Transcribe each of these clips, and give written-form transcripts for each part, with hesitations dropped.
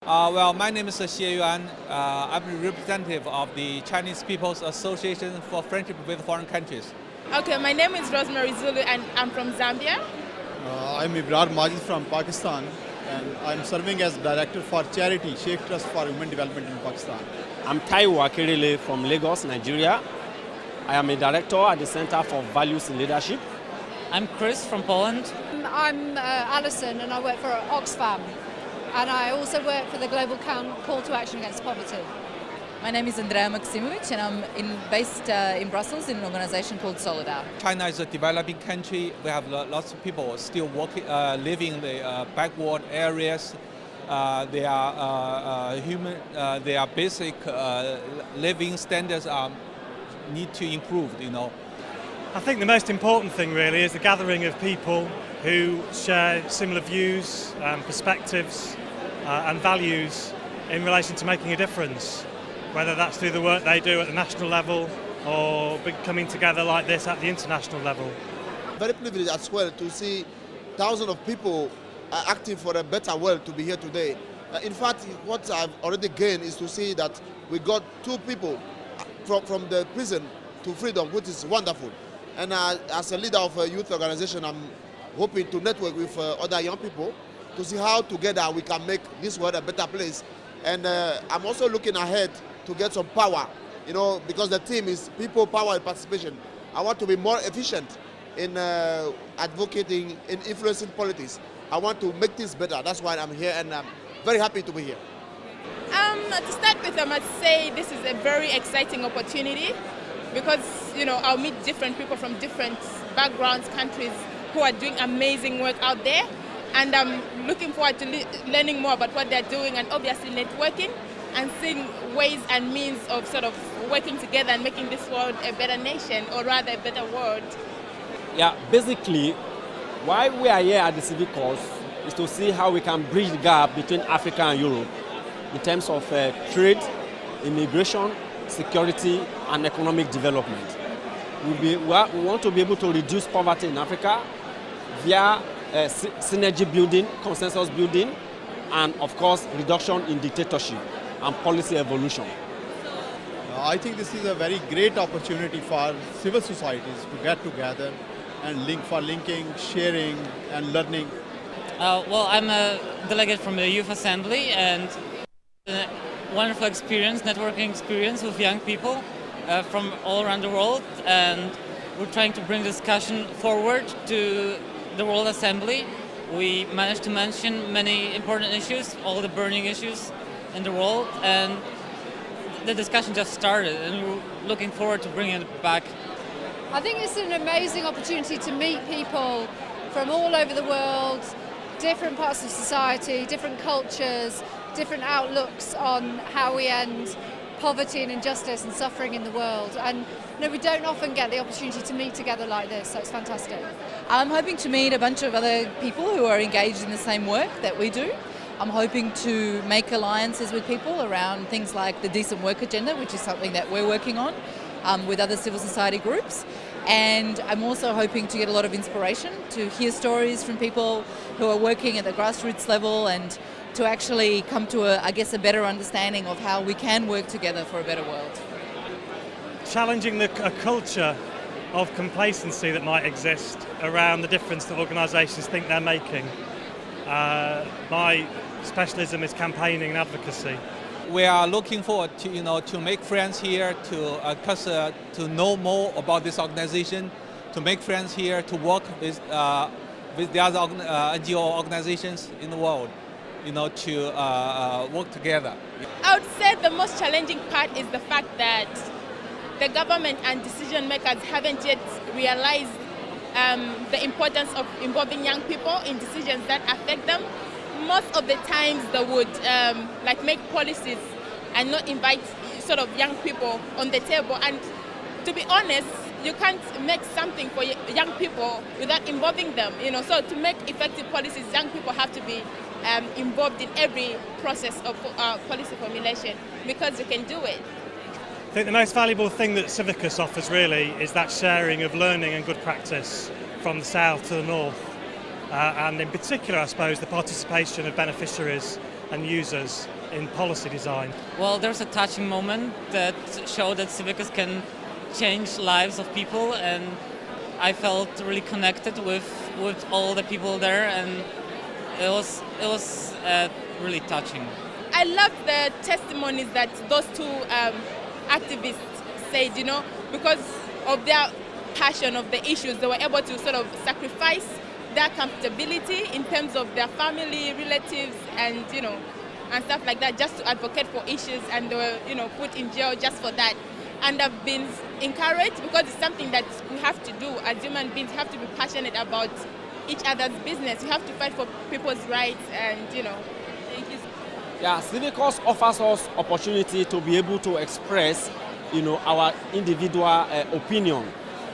Well, my name is Xie Yuan. I'm a representative of the Chinese People's Association for Friendship with Foreign Countries. Okay, my name is Rosemary Zulu and I'm from Zambia. I'm Ibrar Majid from Pakistan, and I'm serving as Director for Charity Sheikh Trust for Human Development in Pakistan. I'm Taiwo Akirile from Lagos, Nigeria. I am a Director at the Center for Values in Leadership. I'm Chris from Poland. I'm Alison and I work for Oxfam, and I also work for the Global Call to Action Against Poverty. My name is Andrea Maksimovic and I'm based in Brussels in an organization called Solidar. China is a developing country. We have lots of people still living in the backward areas. Their basic living standards need to improve, I think the most important thing really is the gathering of people who share similar views, perspectives and values in relation to making a difference, whether that's through the work they do at the national level or coming together like this at the international level. Very privileged as well to see thousands of people acting for a better world to be here today. In fact, what I've already gained is to see that we got 2 people from the prison to freedom, which is wonderful. And as a leader of a youth organization, I'm hoping to network with other young people to see how together we can make this world a better place. And I'm also looking ahead to get some power, because the theme is people, power and participation. I want to be more efficient in advocating, in influencing politics. I want to make this better. That's why I'm here, and I'm very happy to be here. To start with, I must say this is a very exciting opportunity because, I'll meet different people from different backgrounds, countries who are doing amazing work out there. And I'm looking forward to learning more about what they're doing and obviously networking and seeing ways and means of sort of working together and making this world a better nation, or rather a better world. Yeah, basically, why we are here at the CIVICUS is to see how we can bridge the gap between Africa and Europe in terms of trade, immigration, security, and economic development. We want to be able to reduce poverty in Africa via synergy building, consensus building, and of course reduction in dictatorship and policy evolution. I think this is a very great opportunity for civil societies to get together and linking, sharing, and learning. Well, I'm a delegate from the Youth Assembly, and a wonderful experience, networking experience with young people from all around the world, and we're trying to bring discussion forward to the World Assembly. We managed to mention many important issues, all the burning issues in the world, and the discussion just started, and we're looking forward to bringing it back. I think it's an amazing opportunity to meet people from all over the world, different parts of society, different cultures, different outlooks on how we end poverty and injustice and suffering in the world. And we don't often get the opportunity to meet together like this, so it's fantastic. I'm hoping to meet a bunch of other people who are engaged in the same work that we do. I'm hoping to make alliances with people around things like the Decent Work Agenda, which is something that we're working on with other civil society groups. And I'm also hoping to get a lot of inspiration to hear stories from people who are working at the grassroots level and to actually come to a better understanding of how we can work together for a better world. Challenging a culture of complacency that might exist around the difference that organisations think they're making. My specialism is campaigning and advocacy. We are looking forward to make friends here, to know more about this organization, to make friends here, to work with the other NGO organizations in the world, to work together. I would say the most challenging part is the fact that the government and decision makers haven't yet realized the importance of involving young people in decisions that affect them. Most of the times they would make policies and not invite sort of young people on the table. And to be honest, you can't make something for young people without involving them. So to make effective policies, young people have to be involved in every process of policy formulation because you can do it. I think the most valuable thing that CIVICUS offers really is that sharing of learning and good practice from the south to the north. And in particular, I suppose, the participation of beneficiaries and users in policy design. Well, there's a touching moment that showed that Civicus can change lives of people, and I felt really connected with all the people there, and it was really touching. I love the testimonies that those two activists said, you know, because of their passion of the issues, they were able to sort of sacrifice their comfortability in terms of their family, relatives, and, you know, and stuff like that, just to advocate for issues, and they were, you know, put in jail just for that. And I've been encouraged because it's something that we have to do as human beings. We have to be passionate about each other's business. We have to fight for people's rights, and, you know, thank you. Yeah, Civicus offers us opportunity to be able to express, you know, our individual opinion,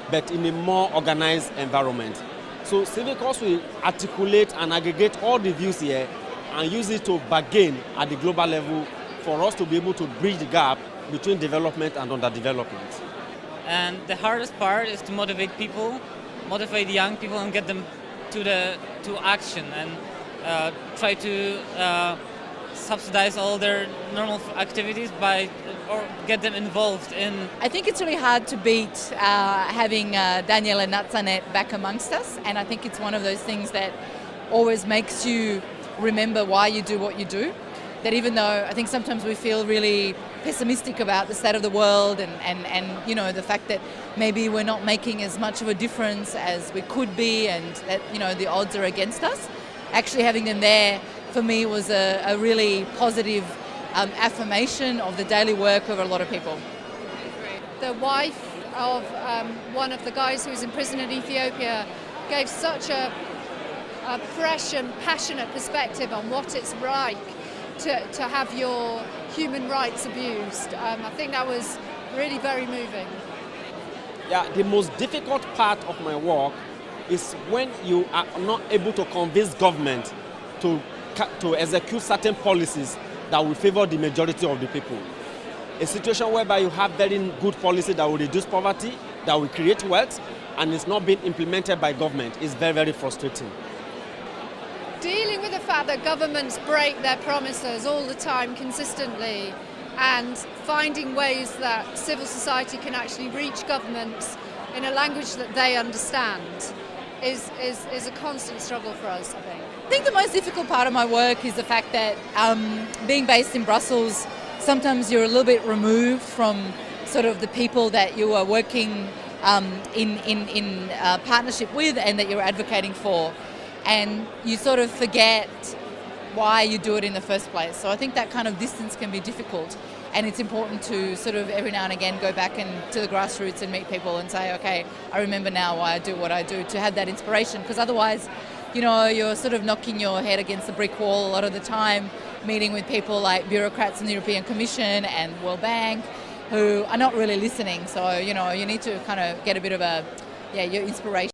but in a more organized environment. So Civicus will articulate and aggregate all the views here and use it to bargain at the global level for us to be able to bridge the gap between development and underdevelopment. And the hardest part is to motivate people, motivate young people, and get them to action, and try to subsidize all their normal activities or get them involved in. I think it's really hard to beat having Daniel and Natsanet back amongst us, and I think it's one of those things that always makes you remember why you do what you do. That even though I think sometimes we feel really pessimistic about the state of the world and you know, the fact that maybe we're not making as much of a difference as we could be, and that, you know, the odds are against us, actually having them there for me was a really positive affirmation of the daily work of a lot of people. The wife of one of the guys who was in prison in Ethiopia gave such a fresh and passionate perspective on what it's like to have your human rights abused. I think that was really very moving. Yeah, the most difficult part of my work is when you are not able to convince government to execute certain policies that will favor the majority of the people. A situation whereby you have very good policy that will reduce poverty, that will create wealth, and it's not being implemented by government is very, very frustrating. Dealing with the fact that governments break their promises all the time consistently, and finding ways that civil society can actually reach governments in a language that they understand is a constant struggle for us, I think. I think the most difficult part of my work is the fact that being based in Brussels, sometimes you're a little bit removed from sort of the people that you are working in partnership with and that you're advocating for. And you sort of forget why you do it in the first place. So I think that kind of distance can be difficult, and it's important to sort of every now and again go back to the grassroots and meet people and say, okay, I remember now why I do what I do, to have that inspiration, because otherwise, you know, you're sort of knocking your head against the brick wall a lot of the time, meeting with people like bureaucrats in the European Commission and World Bank who are not really listening. So, you know, you need to kind of get a bit of your inspiration.